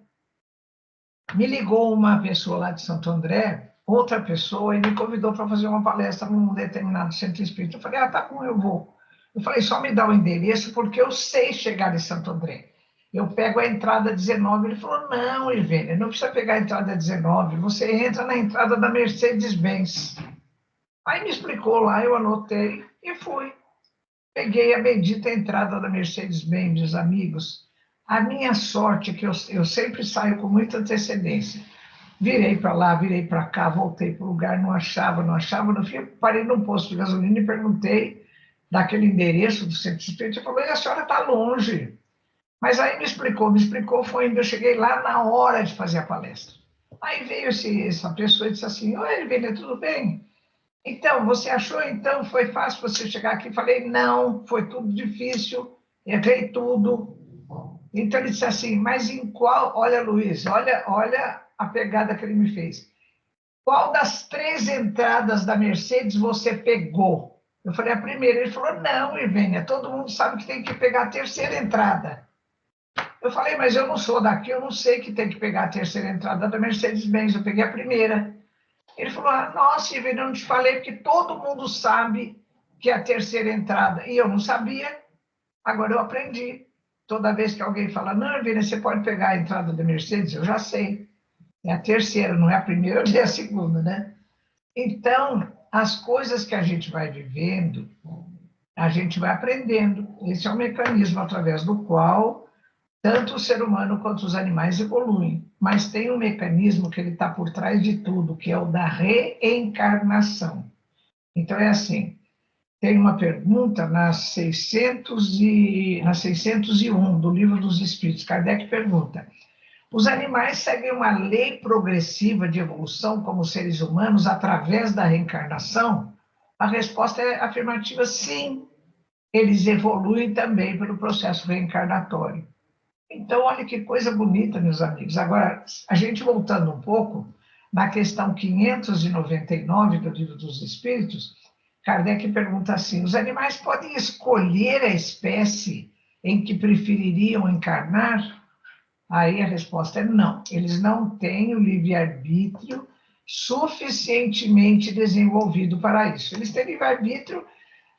me ligou uma pessoa lá de Santo André, outra pessoa, e me convidou para fazer uma palestra num determinado centro espírita. Eu falei, tá bom, eu vou. Eu falei, só me dá o endereço, porque eu sei chegar em Santo André. Eu pego a entrada 19. Ele falou, não, Ivênia, não precisa pegar a entrada 19, você entra na entrada da Mercedes-Benz. Aí me explicou lá, eu anotei e fui. Peguei a bendita entrada da Mercedes-Benz, meus amigos. A minha sorte é que eu sempre saio com muita antecedência. Virei para lá, virei para cá, voltei para o lugar, não achava. No fim, eu parei num posto de gasolina e perguntei daquele endereço do centro espírita. Ele falou, a senhora está longe. Mas aí me explicou, foi indo, eu cheguei lá na hora de fazer a palestra. Aí veio essa pessoa e disse assim, oi, Ivênia, tudo bem? Então, você achou, então, foi fácil você chegar aqui? Falei, não, foi tudo difícil, errei tudo. Então, ele disse assim, mas em qual... Olha, Luiz, olha a pegada que ele me fez. qual das 3 entradas da Mercedes você pegou? Eu falei, a primeira. Ele falou, não, Ivênia, todo mundo sabe que tem que pegar a 3ª entrada. Eu falei, mas eu não sou daqui, eu não sei que tem que pegar a 3ª entrada da Mercedes-Benz, eu peguei a primeira. Ele falou, nossa, Ivênia, eu não te falei, porque todo mundo sabe que é a 3ª entrada. E eu não sabia, agora eu aprendi. Toda vez que alguém fala, não, Ivênia, você pode pegar a entrada da Mercedes, eu já sei. É a 3ª, não é a primeira, nem a 2ª, né? Então, as coisas que a gente vai vivendo, a gente vai aprendendo. Esse é um mecanismo através do qual tanto o ser humano quanto os animais evoluem. Mas tem um mecanismo que ele está por trás de tudo, que é o da reencarnação. Então, é assim, tem uma pergunta na 601 do Livro dos Espíritos. Kardec pergunta, os animais seguem uma lei progressiva de evolução como seres humanos através da reencarnação? A resposta é afirmativa, sim. Eles evoluem também pelo processo reencarnatório. Então, olha que coisa bonita, meus amigos. Agora, a gente voltando um pouco, na questão 599 do Livro dos Espíritos, Kardec pergunta assim, os animais podem escolher a espécie em que prefeririam encarnar? Aí a resposta é não. Eles não têm o livre-arbítrio suficientemente desenvolvido para isso. Eles têm livre-arbítrio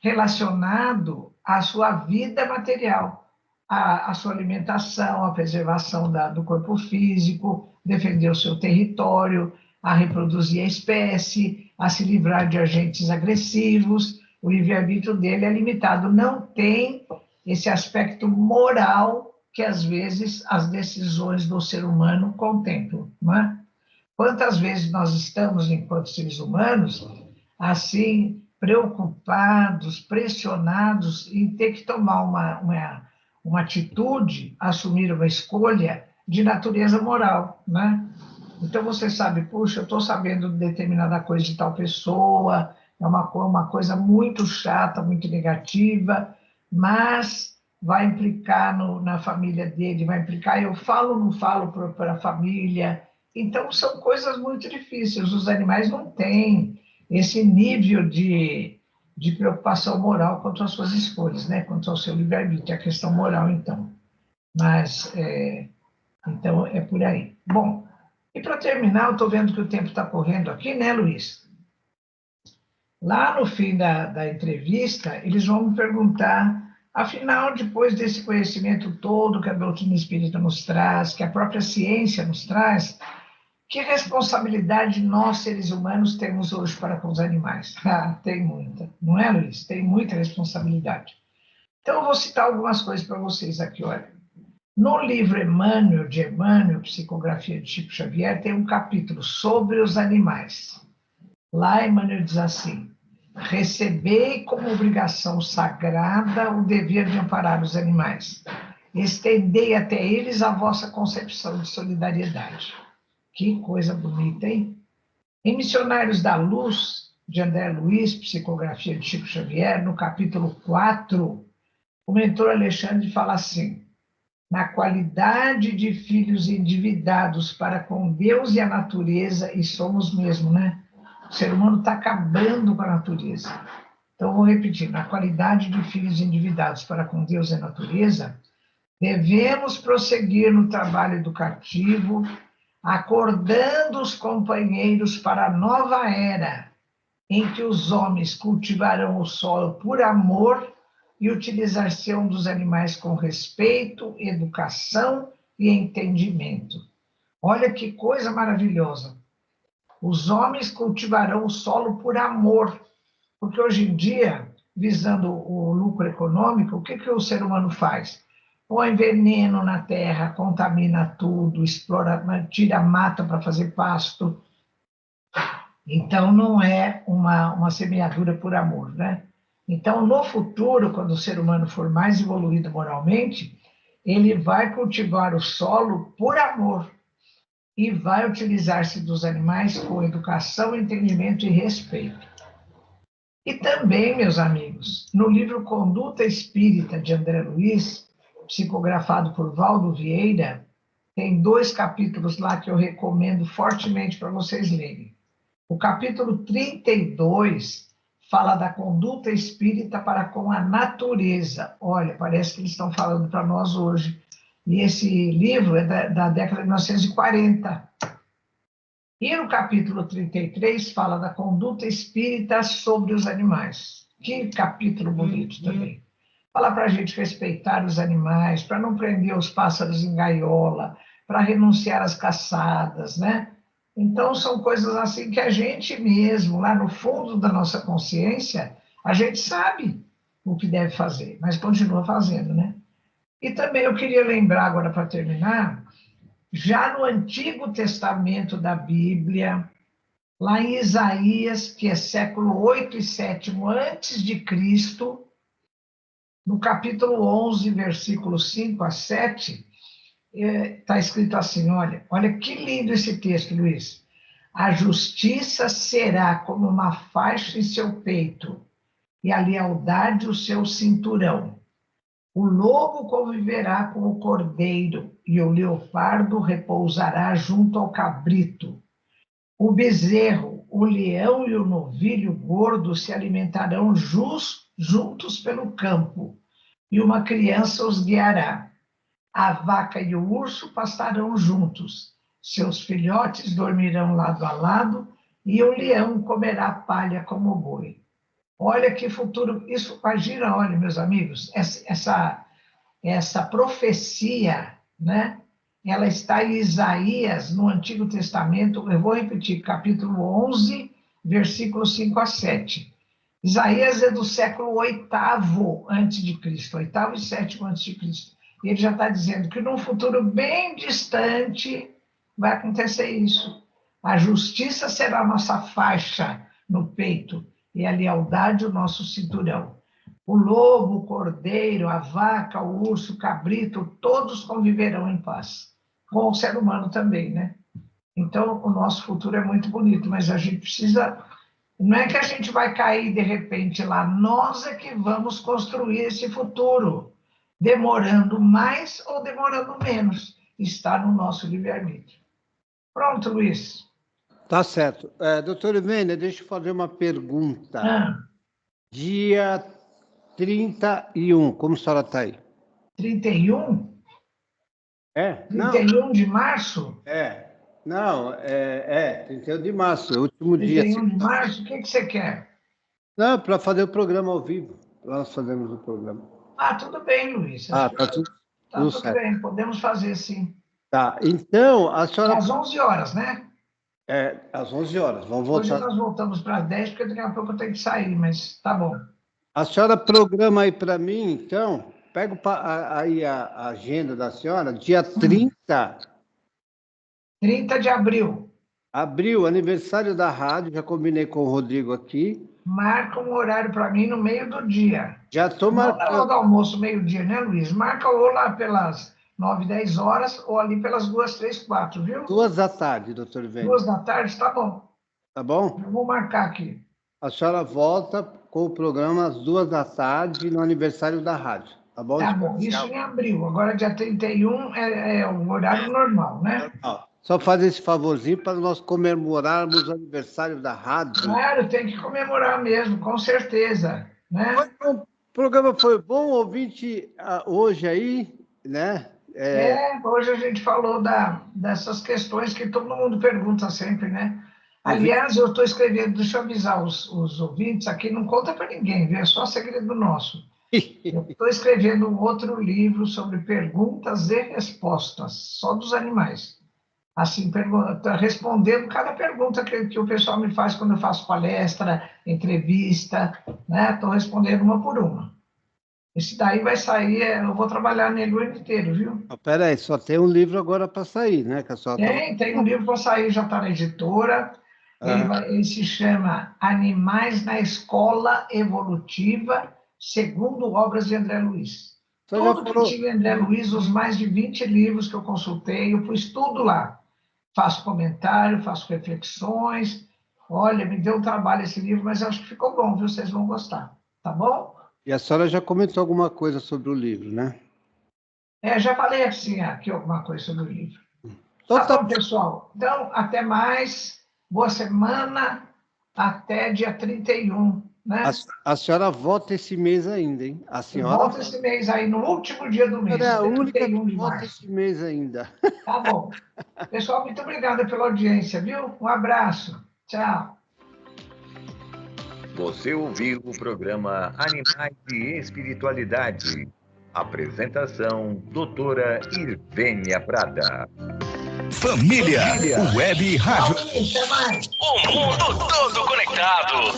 relacionado à sua vida material, à sua alimentação, à preservação do corpo físico, defender o seu território, a reproduzir a espécie, a se livrar de agentes agressivos. O livre-arbítrio dele é limitado, não tem esse aspecto moral que, às vezes, as decisões do ser humano contemplam, não é? Quantas vezes nós estamos, enquanto seres humanos, assim, preocupados, pressionados em ter que tomar uma atitude, assumir uma escolha de natureza moral, né? Então, você sabe, puxa, eu estou sabendo de determinada coisa de tal pessoa, é uma coisa muito chata, muito negativa, mas vai implicar na família dele, vai implicar, eu falo ou não falo para a família. Então, são coisas muito difíceis. Os animais não têm esse nível de preocupação moral quanto às suas escolhas, né? Quanto ao seu livre-arbítrio, a questão moral, então. Mas, então, é por aí. Bom, e para terminar, eu estou vendo que o tempo está correndo aqui, né, Luiz? Lá no fim da entrevista, eles vão me perguntar, afinal, depois desse conhecimento todo que a doutrina espírita nos traz, que a própria ciência nos traz, que responsabilidade nós, seres humanos, temos hoje para com os animais? Ah, tem muita, não é, Luiz? Tem muita responsabilidade. Então, eu vou citar algumas coisas para vocês aqui, olha. No livro Emmanuel, de Emmanuel, Psicografia de Chico Xavier, tem um capítulo sobre os animais. Lá, Emmanuel diz assim, recebei como obrigação sagrada o dever de amparar os animais. Estendei até eles a vossa concepção de solidariedade. Que coisa bonita, hein? Em Missionários da Luz, de André Luiz, Psicografia de Chico Xavier, no capítulo 4, o mentor Alexandre fala assim, na qualidade de filhos endividados para com Deus e a natureza, e somos mesmo, né? O ser humano está acabando com a natureza. Então, vou repetir, na qualidade de filhos endividados para com Deus e a natureza, devemos prosseguir no trabalho educativo, acordando os companheiros para a nova era, em que os homens cultivarão o solo por amor e utilizar-se-ão dos animais com respeito, educação e entendimento. Olha que coisa maravilhosa. Os homens cultivarão o solo por amor, porque hoje em dia, visando o lucro econômico, o que o ser humano faz? Põe veneno na terra, contamina tudo, explora, tira a mata para fazer pasto. Então, não é uma semeadura por amor, né? Então, no futuro, quando o ser humano for mais evoluído moralmente, ele vai cultivar o solo por amor e vai utilizar-se dos animais com educação, entendimento e respeito. E também, meus amigos, no livro Conduta Espírita, de André Luiz, psicografado por Valdo Vieira, tem 2 capítulos lá que eu recomendo fortemente para vocês lerem. O capítulo 32 fala da conduta espírita para com a natureza. Olha, parece que eles estão falando para nós hoje. E esse livro é da década de 1940. E no capítulo 33 fala da conduta espírita sobre os animais. Que capítulo bonito também. Fala para a gente respeitar os animais, para não prender os pássaros em gaiola, para renunciar às caçadas, né? Então, são coisas assim que a gente mesmo, lá no fundo da nossa consciência, a gente sabe o que deve fazer, mas continua fazendo, né? E também eu queria lembrar, agora para terminar, já no Antigo Testamento da Bíblia, lá em Isaías, que é século 8 e 7 antes de Cristo, no capítulo 11, versículos 5 a 7, está escrito assim, olha que lindo esse texto, Luiz. A justiça será como uma faixa em seu peito, e a lealdade o seu cinturão. O lobo conviverá com o cordeiro, e o leopardo repousará junto ao cabrito. O bezerro, o leão e o novilho gordo se alimentarão juntos pelo campo, e uma criança os guiará. A vaca e o urso pastarão juntos, seus filhotes dormirão lado a lado, e o leão comerá palha como boi. Olha que futuro, isso, imagina, olha, meus amigos, essa profecia, né? Ela está em Isaías, no Antigo Testamento, eu vou repetir, capítulo 11, versículos 5 a 7. Isaías é do século 8º antes de Cristo, 8º e 7º antes de Cristo. E ele já está dizendo que num futuro bem distante vai acontecer isso. A justiça será a nossa faixa no peito e a lealdade o nosso cinturão. O lobo, o cordeiro, a vaca, o urso, o cabrito, todos conviverão em paz. Com o ser humano também, né? Então, o nosso futuro é muito bonito, mas a gente precisa... Não é que a gente vai cair de repente lá, nós é que vamos construir esse futuro, demorando mais ou demorando menos. Está no nosso livre-arbítrio. Pronto, Luiz. Tá certo. Doutor Ivênia, deixa eu fazer uma pergunta. Dia 31, como a senhora está aí? 31? 31 de março? Não, 31 de março, é o último 31 dia. 31 de março, o que você quer? Não, para fazer o programa ao vivo. Nós fazemos o programa. Ah, tudo bem, Luiz. Tá tudo certo. Bem, podemos fazer sim. Tá, então a senhora... Às 11 horas, né? Às 11 horas, vamos voltar. Hoje nós voltamos para as 10, porque daqui a pouco eu tenho que sair, mas tá bom. A senhora programa aí para mim, então, pega aí a agenda da senhora, dia 30. 30 de abril. Abril, aniversário da rádio, já combinei com o Rodrigo aqui. Marca um horário para mim no meio do dia. Já estou marcando. Não é do almoço, meio-dia, né, Luiz? Marca ou lá pelas 9, 10 horas, ou ali pelas 2, 3, 4, viu? 2 da tarde, doutor Ivênia. 2 da tarde, tá bom. Tá bom? Eu vou marcar aqui. A senhora volta com o programa às 2 da tarde no aniversário da rádio, tá bom? Tá bom, isso em abril. Agora, dia 31 é o horário normal, né? Normal. Só fazer esse favorzinho para nós comemorarmos o aniversário da rádio. Claro, tem que comemorar mesmo, com certeza, né? O programa foi bom, ouvinte, hoje aí, né? Hoje a gente falou dessas questões que todo mundo pergunta sempre, né? Aliás, eu estou escrevendo, deixa eu avisar os ouvintes aqui, não conta para ninguém, viu? É só segredo nosso. Eu estou escrevendo um outro livro sobre perguntas e respostas, só dos animais. Assim, respondendo cada pergunta que o pessoal me faz quando eu faço palestra, entrevista, né? Estou respondendo uma por uma. Esse daí vai sair, eu vou trabalhar nele o ano inteiro, viu? Espera aí, só tem um livro agora para sair, né? Que Tem um livro para sair, já está na editora. Ele se chama Animais na Escola Evolutiva, segundo obras de André Luiz. Tudo que tinha André Luiz, os mais de 20 livros que eu consultei, eu pus tudo lá. Faço comentário, faço reflexões. Olha, me deu um trabalho esse livro, mas acho que ficou bom, viu? Vocês vão gostar, tá bom? E a senhora já comentou alguma coisa sobre o livro, né? Já falei assim aqui alguma coisa sobre o livro. Então, tá bom, pessoal. Então, até mais. boa semana, até dia 31, né? A senhora volta esse mês ainda, hein? A senhora Volta esse mês aí, no último dia do mês, é a única 31 que de volta março. esse mês ainda. Tá bom. Pessoal, muito obrigada pela audiência, viu? Um abraço. Tchau. Você ouviu o programa Animais e Espiritualidade. Apresentação, doutora Ivênia Prada. Família Web Rádio. Tchau, até mais. O mundo todo conectado.